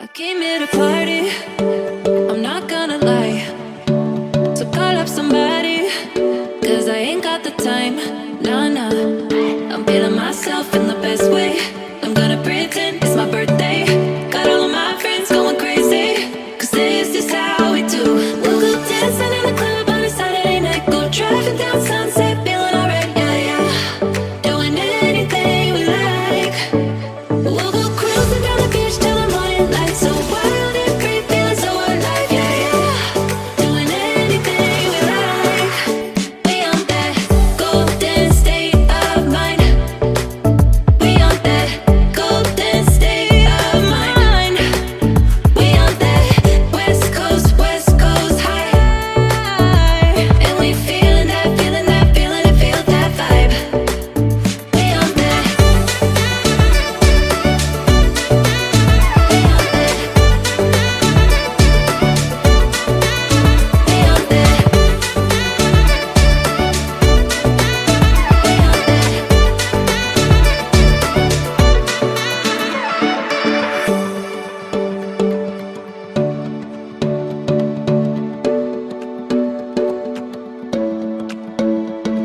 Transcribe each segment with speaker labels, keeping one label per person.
Speaker 1: I came here to party, I'm not gonna lie. So call up somebody, cause I ain't got the time. Nah, nah, I'm feeling myself in the best way. I'm gonna pretend it's my birthday. Got all of my friends going crazy, cause this is how we do. We'll go dancing in the club on a Saturday night. Go driving down Sunset, feeling alright, yeah, yeah. Doing anything we like. We'll go cruising down the beach till the morning light. So wild and free, feeling so alive, yeah, yeah. Doing anything we like. We on that golden state of mind. We on that golden state of mind. We on that West Coast high. And we feeling that, feeling it, feel that vibe. We on that.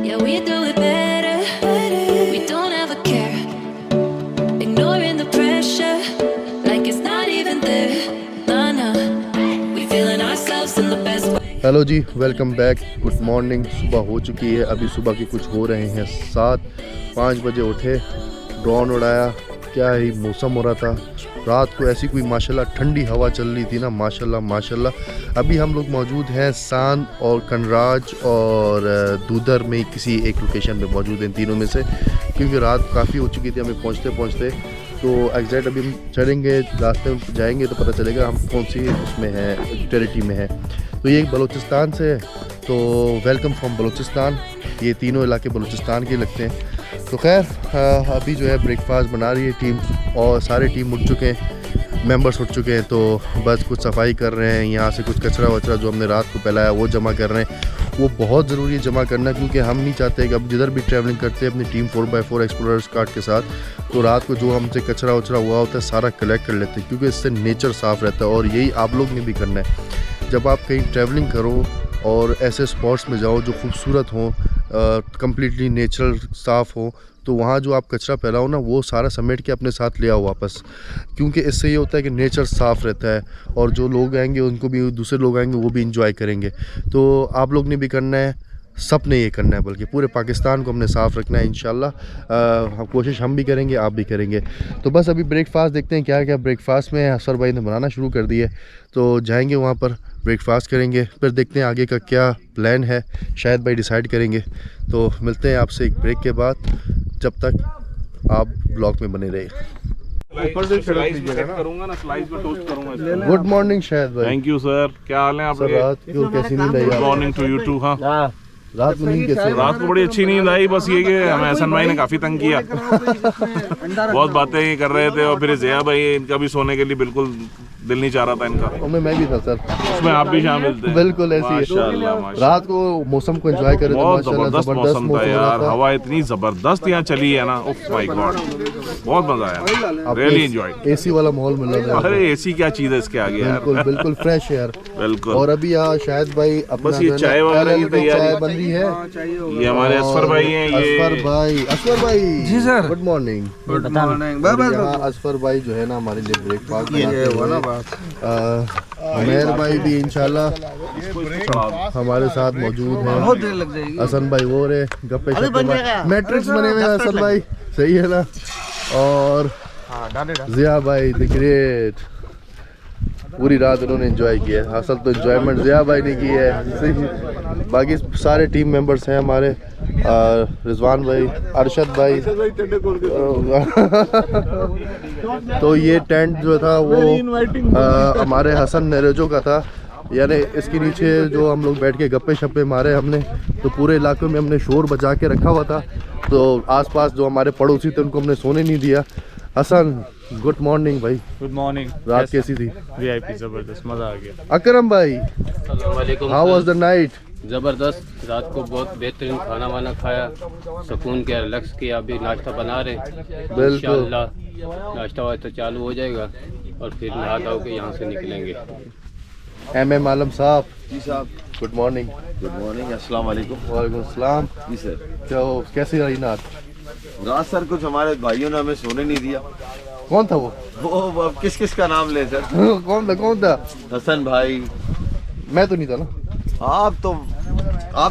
Speaker 1: Yeah, we do it better. We don't ever care. Ignoring the pressure, like it's not even there. Nah, nah. We feeling ourselves in the best way.
Speaker 2: Hello जी, welcome back. Good morning. सुबह हो चुकी है, अभी सुबह के कुछ हो रहे हैं 7-5 बजे उठे, ड्रोन उड़ाया। क्या ही मौसम हो रहा था रात को, ऐसी कोई माशाल्लाह ठंडी हवा चल रही थी ना, माशाल्लाह माशाल्लाह। अभी हम लोग मौजूद हैं सान और कनराज और दूधर में किसी एक लोकेशन पे मौजूद हैं, तीनों में से, क्योंकि रात काफ़ी हो चुकी थी हमें पहुँचते पहुँचते। तो एग्जैक्ट अभी हम चलेंगे, रास्ते में जाएंगे तो पता चलेगा हम कौन सी उसमें है, टेरिटरी में है। तो ये बलूचिस्तान से है, तो वेलकम फ्रॉम बलूचिस्तान। ये तीनों इलाके बलूचिस्तान के लगते हैं। तो खैर अभी जो है ब्रेकफास्ट बना रही है टीम, और सारे टीम उठ चुके हैं, मेंबर्स उठ चुके हैं। तो बस कुछ सफाई कर रहे हैं, यहाँ से कुछ कचरा वचरा जो हमने रात को फैलाया वो जमा कर रहे हैं। वो बहुत ज़रूरी है जमा करना, क्योंकि हम नहीं चाहते कि अब जिधर भी ट्रैवलिंग करते हैं अपनी टीम 4x4 एक्सप्लोरर्स कार्ड के साथ, तो रात को जो हमसे कचरा वचरा हुआ होता है सारा कलेक्ट कर लेते हैं, क्योंकि इससे नेचर साफ़ रहता है। और यही आप लोग ने भी करना है। जब आप कहीं ट्रैवलिंग करो और ऐसे स्पॉट्स में जाओ जो खूबसूरत हों, कम्प्लीटली नेचुरल साफ़ हो, तो वहाँ जो आप कचरा फैलाओ ना, वो सारा समेट के अपने साथ ले आओ वापस, क्योंकि इससे ये होता है कि नेचर साफ़ रहता है, और जो लोग आएंगे उनको भी, दूसरे लोग आएंगे वो भी इंजॉय करेंगे। तो आप लोग ने भी करना है, सब ने ये करना है, बल्कि पूरे पाकिस्तान को हमने साफ़ रखना है इंशाल्लाह। कोशिश हम भी करेंगे, आप भी करेंगे। तो बस अभी ब्रेकफास्ट देखते हैं क्या क्या ब्रेकफास्ट में असर भाई ने बनाना शुरू कर दिया है, तो जाएंगे वहाँ पर ब्रेकफास्ट करेंगे, फिर देखते हैं आगे का क्या प्लान है, शायद भाई डिसाइड करेंगे। तो मिलते हैं आपसे एक ब्रेक के बाद, जब तक आप ब्लॉग में बने रहिए। गुड मॉर्निंग शायद भाई।
Speaker 3: थैंक यू सर, क्या हाल है आपके?
Speaker 2: रात क्यों कैसी नींद आई?
Speaker 3: Good morning to you too. हाँ,
Speaker 2: रात में नींद कैसे?
Speaker 3: रात को बड़ी अच्छी नींद आई, बस ये कि हमें हसन भाई ने काफी तंग किया, बहुत बातें ये कर रहे थे, और फिर ज़िया भाई, इनका भी सोने के लिए बिल्कुल दिल नहीं चाह रहा था इनका।
Speaker 2: उसमें मैं भी था सर,
Speaker 3: उसमें आप भी शामिल थे।
Speaker 2: बिल्कुल ऐसी है। रात को मौसम को एंजॉय करे,
Speaker 3: बहुत जबरदस्त मौसम था यार, हवा इतनी जबरदस्त यहाँ चली है ना, ओह माय गॉड, बहुत मजा आया, रियली एंजॉयड।
Speaker 2: एसी वाला माहौल मिल रहा है।
Speaker 3: अरे एसी क्या चीज है इसके आगे यार,
Speaker 2: बिल्कुल बिल्कुल फ्रेश है यार,
Speaker 3: बिल्कुल।
Speaker 2: और अभी यहाँ शायद भाई
Speaker 3: बस ये चाय वगैरह की तैयारी
Speaker 2: बन रही है।
Speaker 3: ये हमारे असफर भाई हैं, ये
Speaker 2: असफर भाई ji sir, good morning.
Speaker 4: Good morning.
Speaker 2: Asfar भाई जो है ना हमारे लिए ब्रेकफास्ट मेहर भाई भी इंशाल्लाह हमारे साथ मौजूद हैं।
Speaker 4: बहुत देर लग जाएगी।
Speaker 2: हसन भाई वो रे गप्पे शप्पे, मैट्रिक्स बने हुए हैं हसन भाई, सही है ना। और ज़िया भाई द ग्रेट, पूरी रात उन्होंने एंजॉय किया है। असल तो एंजॉयमेंट ज़िया भाई ने की है, सही। बाकी सारे टीम मेंबर्स हैं हमारे, रिजवान भाई, अरशद भाई। तो ये टेंट जो था वो हमारे हसन नरेजो का था, यानी इसके नीचे जो हम लोग बैठ के गप्पे शप्पे मारे हमने, तो पूरे इलाके में हमने शोर बचा के रखा हुआ था। तो आसपास जो हमारे पड़ोसी थे उनको हमने सोने नहीं दिया। हसन गुड मॉर्निंग भाई।
Speaker 5: Good morning.
Speaker 2: रात कैसी थी?
Speaker 5: वीआईपी जबरदस्त, मजा आ गया।
Speaker 2: अकरम भाई, हाउ वाज द नाइट?
Speaker 6: ज़बरदस्त, रात को बहुत बेहतरीन खाना वाना खाया, सुकून के रिलैक्स किया। अभी नाश्ता बना रहे, इंशाअल्लाह नाश्ता वास्ता चालू हो जाएगा और फिर नहा धो के यहाँ से निकलेंगे।
Speaker 2: एम आलम साहब,
Speaker 4: जी साहब,
Speaker 2: गुड मॉर्निंग।
Speaker 4: गुड मॉर्निंग, अस्सलाम वालेकुम।
Speaker 2: वालेकुम अस्सलाम।
Speaker 4: जी सर।
Speaker 2: क्या कैसी रही रात?
Speaker 4: रात सर कुछ हमारे भाइयों ने हमें सोने नहीं दिया।
Speaker 2: कौन था वो?
Speaker 4: वो अब किस किस का नाम ले सर?
Speaker 2: कौन था?
Speaker 4: हसन भाई।
Speaker 2: मैं तो नहीं था ना।
Speaker 4: आप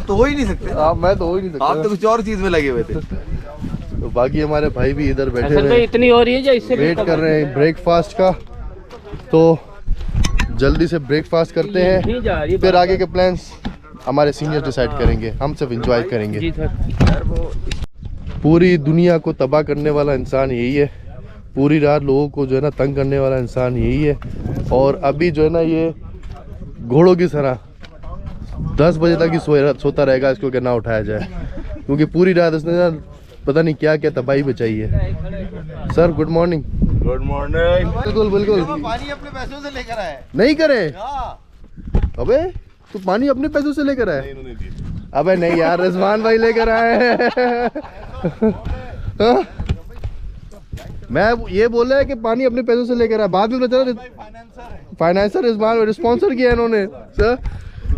Speaker 4: तो हो ही नहीं सकते।
Speaker 2: मैं तो हो ही नहीं सकता।
Speaker 4: आप तो कुछ और चीज में लगे हुए थे।
Speaker 2: तो बाकी हमारे भाई भी इधर बैठे
Speaker 6: असल में
Speaker 2: हैं,
Speaker 6: इतनी हो रही है जो इससे
Speaker 2: वेट कर रहे हैं ब्रेकफास्ट का। तो जल्दी से ब्रेकफास्ट करते हैं, फिर आगे के प्लान्स हमारे सीनियर्स डिसाइड करेंगे, हम सिर्फ एंजॉय करेंगे।
Speaker 6: जी सर।
Speaker 2: पूरी दुनिया को तबाह करने वाला इंसान यही है, पूरी रात लोगों को जो है ना तंग करने वाला इंसान यही है। और अभी जो है ना ये घोड़ों की तरह 10 बजे तक ही सोता रहेगा, इसको क्या ना उठाया जाए, क्योंकि पूरी रात इसने ना पता नहीं क्या क्या तबाही बचाई है। Sir good morning.
Speaker 4: Good morning.
Speaker 2: बिल्कुल बिल्कुल।
Speaker 4: पानी अपने पैसों से लेकर आए।
Speaker 2: नहीं करे? अबे तू पानी अपने पैसों से लेकर आए? अबे नहीं यार, रिजवान भाई लेकर आए हैं। मैं ये बोल रहा है कि पानी अपने पैसों से लेकर आया, बाद में पता चला फाइनेंसर रिजवान स्पॉन्सर किया इन्होंने। सर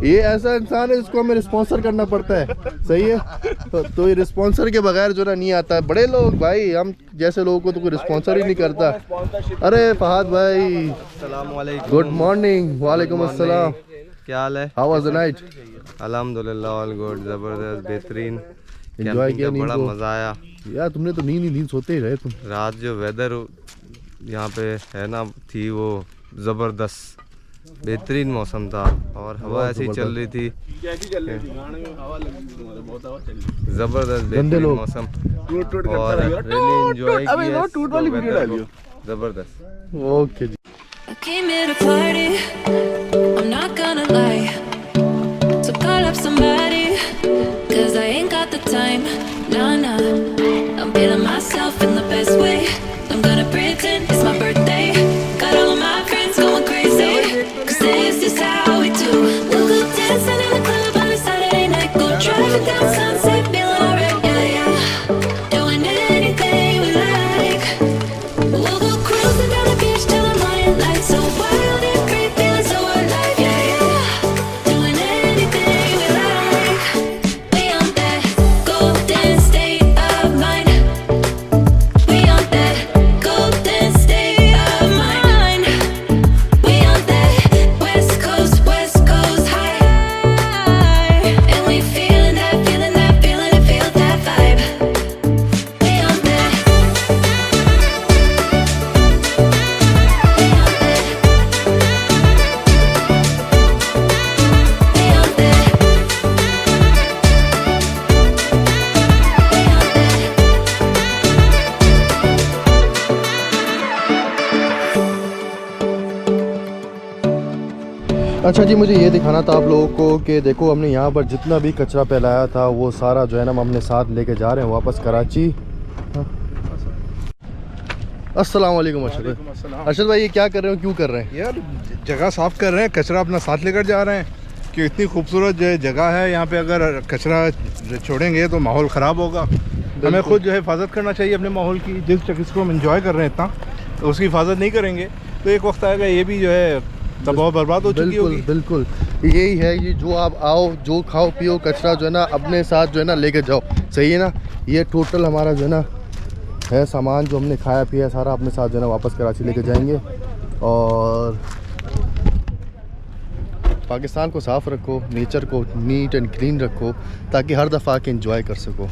Speaker 2: ये ऐसा इंसान है जिसको हमें रिस्पॉन्सर करना पड़ता है, सही है। तो ये रिस्पॉन्सर के बगैर जो ना नहीं आता है। बड़े लोग भाई, हम जैसे लोगों को तो कोई रिस्पॉन्सर ही नहीं करता। अरे फहद भाई, गुड मॉर्निंग। वालेकुम अस्सलाम।
Speaker 7: क्या हाल है?
Speaker 2: How was the night?
Speaker 7: अल्हम्दुलिल्लाह ऑल गुड, ज़बरदस्त, बेहतरीन।
Speaker 2: एंजॉय किया नींद
Speaker 7: बड़ा
Speaker 2: को?
Speaker 7: मज़ा आया
Speaker 2: यार तुमने तो नींद सोते ही रहे तुम।
Speaker 7: रात जो वेदर यहाँ पे है ना थी वो ज़बरदस्त, बेहतरीन मौसम था और हवा ऐसी चल रही थी, ज़बरदस्त बेहतरीन मौसम और रियली एंजॉय किया, ज़बरदस्त।
Speaker 2: ओके जी।
Speaker 1: I came here to party, I'm not gonna lie. So call up somebody, cause I ain't got the time. Nah, I'm feeling myself in the best way. I'm gonna pretend it's my birthday. Got all of my friends going crazy, cause this is how we do. We'll go dancing in the club on a Saturday night. Go driving down Sunset, feeling alright, yeah. Doing anything we like. We'll go cruising down the beach till the morning light. So wild and free, feeling so alive, yeah. Doing anything we like. We on that golden state of mind. We on that golden state of mind. We on that West Coast high. And we feeling it, feel that vibe. We on that.
Speaker 2: अच्छा जी, मुझे ये दिखाना था आप लोगों को कि देखो हमने यहाँ पर जितना भी कचरा फैलाया था वो सारा जो है ना हम अपने साथ लेके जा रहे हैं वापस कराची। अस्सलाम वालेकुम अरशद भाई, ये क्या कर रहे हो, क्यों कर रहे हैं?
Speaker 8: यार जगह साफ़ कर रहे हैं, कचरा अपना साथ लेकर जा रहे हैं कि इतनी खूबसूरत जो है जगह है, यहाँ पे अगर कचरा छोड़ेंगे तो माहौल ख़राब होगा। हमें खुद जो है हिफाजत करना चाहिए अपने माहौल की। जिस चीज़ को हम इंजॉय कर रहे हैं इतना, तो उसकी हिफाजत नहीं करेंगे तो एक वक्त आएगा ये भी जो है तबाह बर्बाद हो चुकी होगी।
Speaker 2: बिल्कुल यही है, ये जो आप आओ, जो खाओ पियो, कचरा जो है ना अपने साथ जो है ना लेके जाओ, सही है ना। ये टोटल हमारा जो है ना है सामान जो हमने खाया पिया सारा अपने साथ जो है ना वापस कराची लेके जाएंगे। और पाकिस्तान को साफ़ रखो, नेचर को नीट एंड क्लीन रखो, ताकि हर दफ़ा आके इंजॉय कर सको।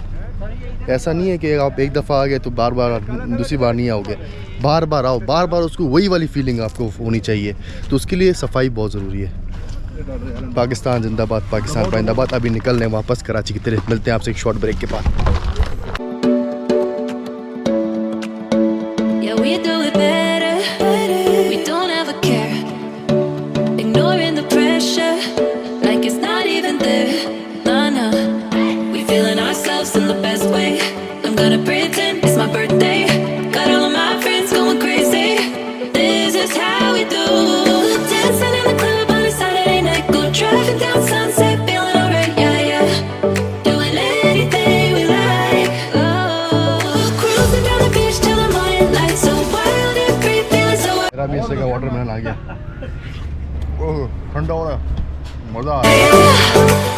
Speaker 2: ऐसा नहीं है कि आप एक दफ़ा आ गए तो बार बार दूसरी बार नहीं आओगे, बार बार आओ, बार बार उसको वही वाली फीलिंग आपको होनी चाहिए। तो उसके लिए सफाई बहुत ज़रूरी है। पाकिस्तान जिंदाबाद, पाकिस्तान पाइंदाबाद। अभी निकल रहे हैं वापस कराची की तरफ, मिलते हैं आपसे एक शॉर्ट ब्रेक के बाद।
Speaker 1: Yeah, we do it better. We don't ever care. Ignoring the pressure, like it's not even there. Nah. We feeling ourselves in the best way. I'm gonna pretend it's my birthday. Got all of my friends going crazy. This is how we do. Dancing in the club on a Saturday night. Go driving down Sunset, feeling alright, yeah. Doing anything we like.
Speaker 8: गया। ओह ठंडा हो रहा है, मज़ा आ रहा है।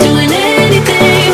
Speaker 1: Doing anything